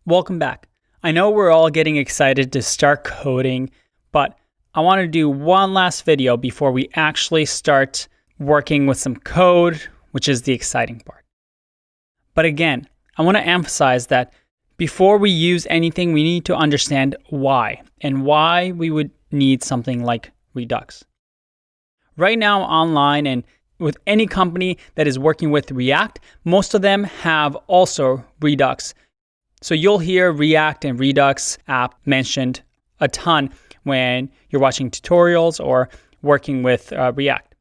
Welcome back. I know we're all getting excited to start coding, but I want to do one last video before we actually start working with some code, which is the exciting part. But again, I want to emphasize that before we use anything, we need to understand why and why we would need something like Redux. Right now online and with any company that is working with React, most of them have also Redux. So you'll hear React and Redux app mentioned a ton when you're watching tutorials or working with React.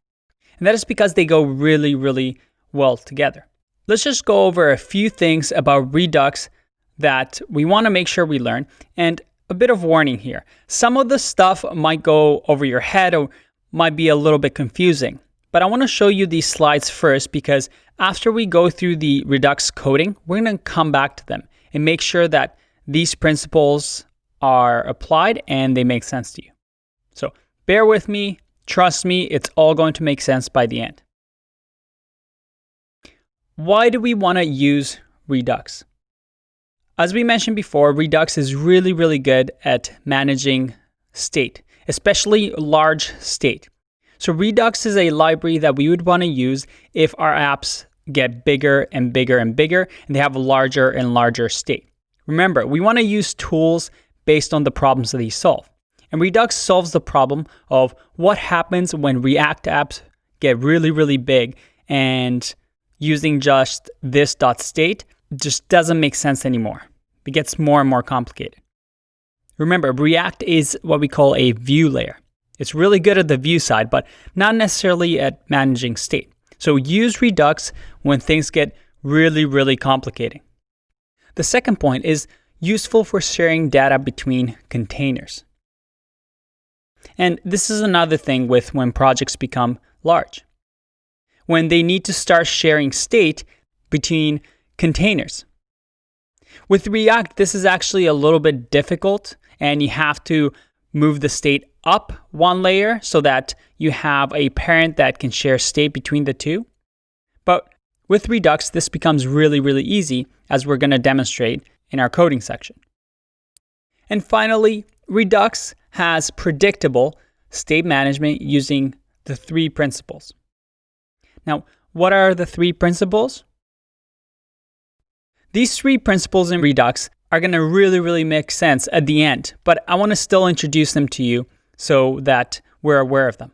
And that is because they go really, really well together. Let's just go over a few things about Redux that we want to make sure we learn. And a bit of warning here. Some of the stuff might go over your head or might be a little bit confusing. But I want to show you these slides first because after we go through the Redux coding, we're going to come back to them and make sure that these principles are applied and they make sense to you. So bear with me, trust me, it's all going to make sense by the end. Why do we want to use Redux? As we mentioned before, Redux is really, really good at managing state, especially large state. So Redux is a library that we would want to use if our apps get bigger and bigger and bigger, and they have a larger and larger state. Remember, we want to use tools based on the problems that they solve. And Redux solves the problem of what happens when React apps get really, really big, and using just this.state just doesn't make sense anymore. It gets more and more complicated. Remember, React is what we call a view layer. It's really good at the view side, but not necessarily at managing state. So use Redux when things get really, really complicated. The second point is useful for sharing data between containers. And this is another thing with when projects become large. When they need to start sharing state between containers. With React, this is actually a little bit difficult, and you have to move the state up one layer so that you have a parent that can share state between the two. But with Redux, this becomes really, really easy, as we're going to demonstrate in our coding section. And finally, Redux has predictable state management using the 3 principles. Now, what are the 3 principles? These 3 principles in Redux are going to really, really make sense at the end, but I want to still introduce them to you so that we're aware of them.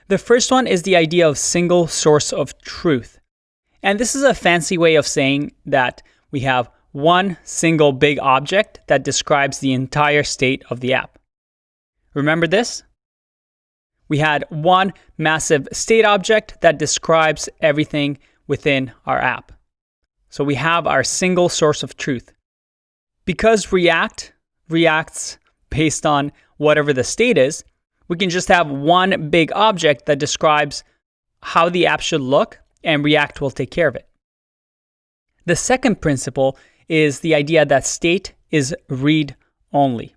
The first one is the idea of single source of truth. And this is a fancy way of saying that we have one single big object that describes the entire state of the app. Remember this? We had one massive state object that describes everything within our app. So we have our single source of truth. Because React reacts based on whatever the state is, we can just have one big object that describes how the app should look, and React will take care of it. The second principle is the idea that state is read-only.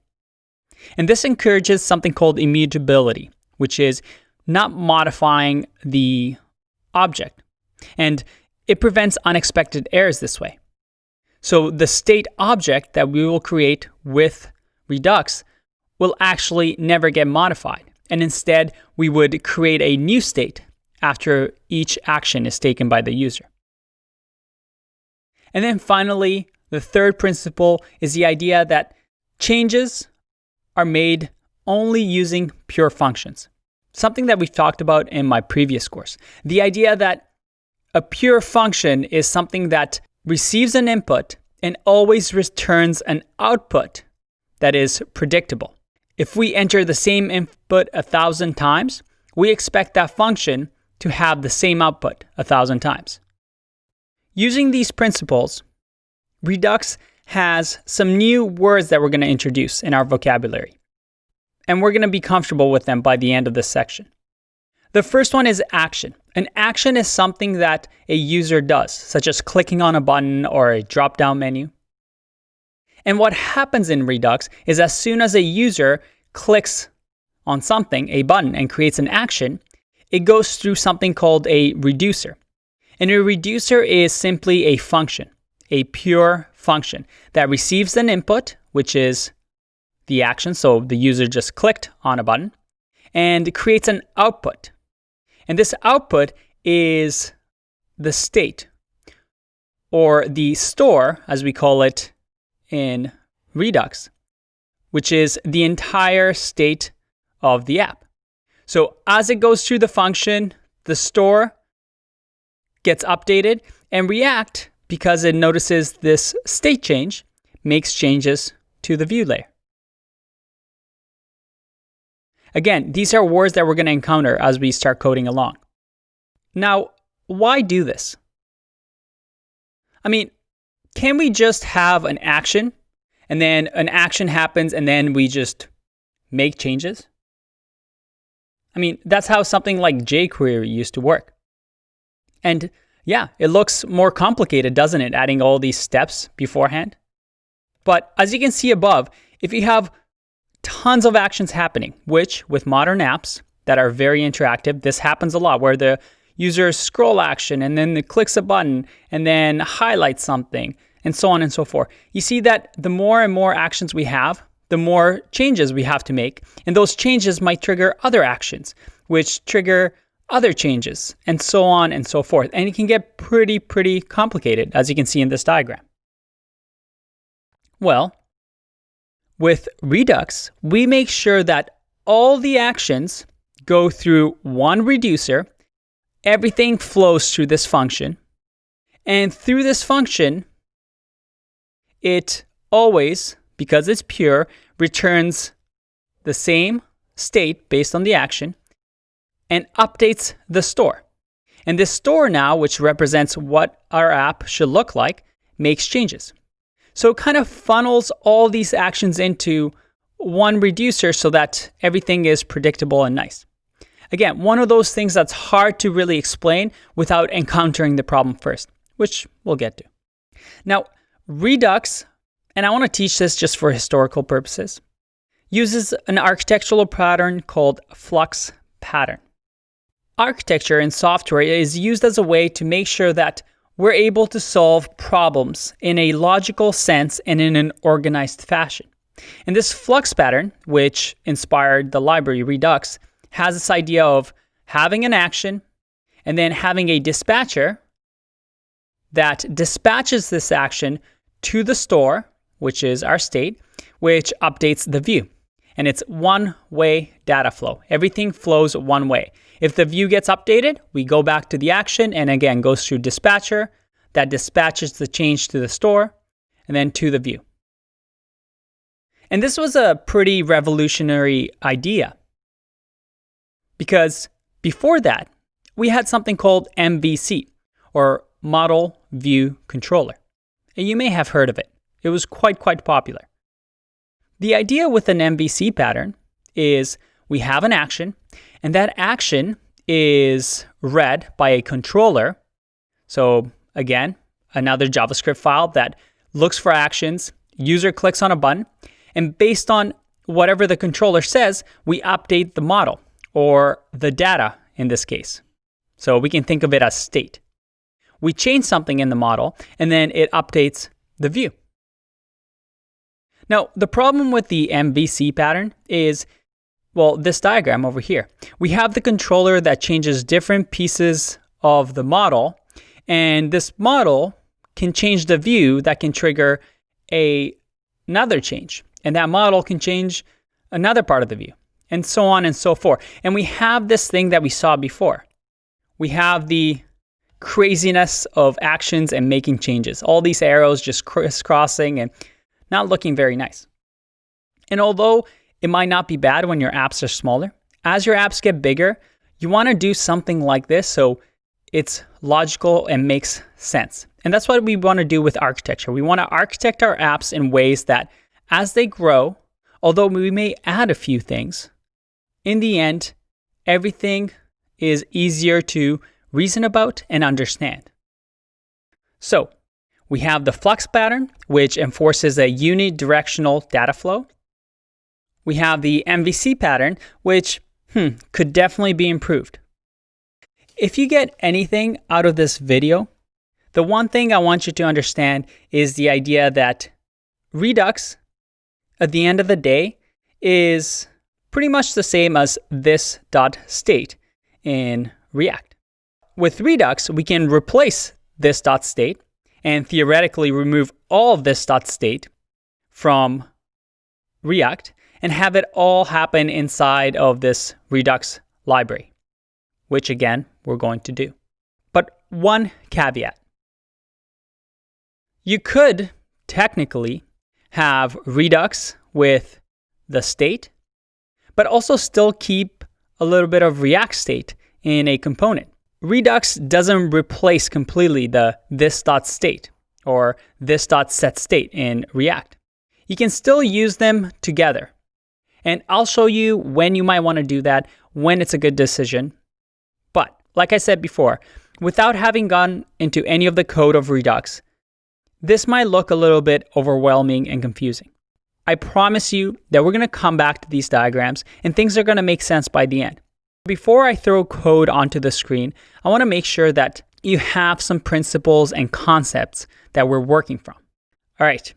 And this encourages something called immutability, which is not modifying the object. And it prevents unexpected errors this way. So the state object that we will create with Redux will actually never get modified. And instead, we would create a new state after each action is taken by the user. And then finally, the third principle is the idea that changes are made only using pure functions. Something that we've talked about in my previous course. The idea that a pure function is something that receives an input and always returns an output that is predictable. If we enter the same input 1,000 times, we expect that function to have the same output 1,000 times. Using these principles, Redux has some new words that we're going to introduce in our vocabulary. And we're going to be comfortable with them by the end of this section. The first one is action. An action is something that a user does, such as clicking on a button or a drop-down menu. And what happens in Redux is as soon as a user clicks on something, a button, and creates an action, it goes through something called a reducer. And a reducer is simply a function. a pure function that receives an input, which is the action, so the user just clicked on a button, and creates an output. And this output is the state, or the store, as we call it in Redux, which is the entire state of the app. So as it goes through the function, the store gets updated, and React, because it notices this state change, makes changes to the view layer. Again, these are words that we're going to encounter as we start coding along. Now, why do this? I mean, can we just have an action, and then an action happens, and then we just make changes? I mean, that's how something like jQuery used to work. And yeah, it looks more complicated, doesn't it, adding all these steps beforehand? But as you can see above, if you have tons of actions happening, which with modern apps that are very interactive, this happens a lot, where the user scroll action and then it clicks a button and then highlights something and so on and so forth. You see that the more and more actions we have, the more changes we have to make. And those changes might trigger other actions, which trigger other changes, and so on and so forth. And it can get pretty complicated, as you can see in this diagram. Well, with Redux, we make sure that all the actions go through one reducer. Everything flows through this function. And through this function, it always, because it's pure, returns the same state based on the action and updates the store. And this store now, which represents what our app should look like, makes changes. So it kind of funnels all these actions into one reducer so that everything is predictable and nice. Again, one of those things that's hard to really explain without encountering the problem first, which we'll get to. Now, Redux, and I want to teach this just for historical purposes, uses an architectural pattern called flux pattern. Architecture in software is used as a way to make sure that we're able to solve problems in a logical sense and in an organized fashion. And this flux pattern, which inspired the library Redux, has this idea of having an action and then having a dispatcher that dispatches this action to the store, which is our state, which updates the view. And it's one-way data flow. Everything flows one way. If the view gets updated, we go back to the action and again goes through dispatcher that dispatches the change to the store and then to the view. And this was a pretty revolutionary idea because before that, we had something called MVC, or Model View Controller. And you may have heard of it. It was quite popular. The idea with an MVC pattern is we have an action, and that action is read by a controller. So again, another JavaScript file that looks for actions. User clicks on a button, and based on whatever the controller says, we update the model, or the data in this case. So we can think of it as state. We change something in the model, and then it updates the view. Now, the problem with the MVC pattern is, well, this diagram over here. We have the controller that changes different pieces of the model, and this model can change the view that can trigger another change. And that model can change another part of the view, and so on and so forth. And we have this thing that we saw before. We have the craziness of actions and making changes. All these arrows just crisscrossing and not looking very nice. And although it might not be bad when your apps are smaller, as your apps get bigger, you want to do something like this so it's logical and makes sense. And that's what we want to do with architecture. We want to architect our apps in ways that as they grow, although we may add a few things, in the end, everything is easier to reason about and understand. So we have the flux pattern, which enforces a unidirectional data flow. We have the MVC pattern, which could definitely be improved. If you get anything out of this video, The one thing I want you to understand is the idea that Redux, at the end of the day, is pretty much the same as this.state in React. With Redux, we can replace this.state and theoretically remove all of this.state from React and have it all happen inside of this Redux library, which again, we're going to do. But one caveat. You could technically have Redux with the state, but also still keep a little bit of React state in a component. Redux doesn't replace completely the this.state or this.setState in React. You can still use them together. And I'll show you when you might want to do that, when it's a good decision. But like I said before, without having gone into any of the code of Redux, this might look a little bit overwhelming and confusing. I promise you that we're going to come back to these diagrams and things are going to make sense by the end. Before I throw code onto the screen, I want to make sure that you have some principles and concepts that we're working from. All right,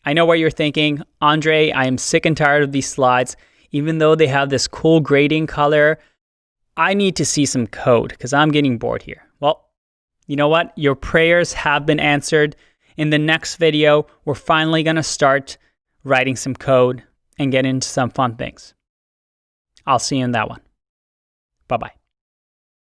I know what you're thinking. Andre, I am sick and tired of these slides. Even though they have this cool grading color, I need to see some code because I'm getting bored here. Well, you know what? Your prayers have been answered. In the next video, we're finally going to start writing some code and get into some fun things. I'll see you in that one. Bye-bye.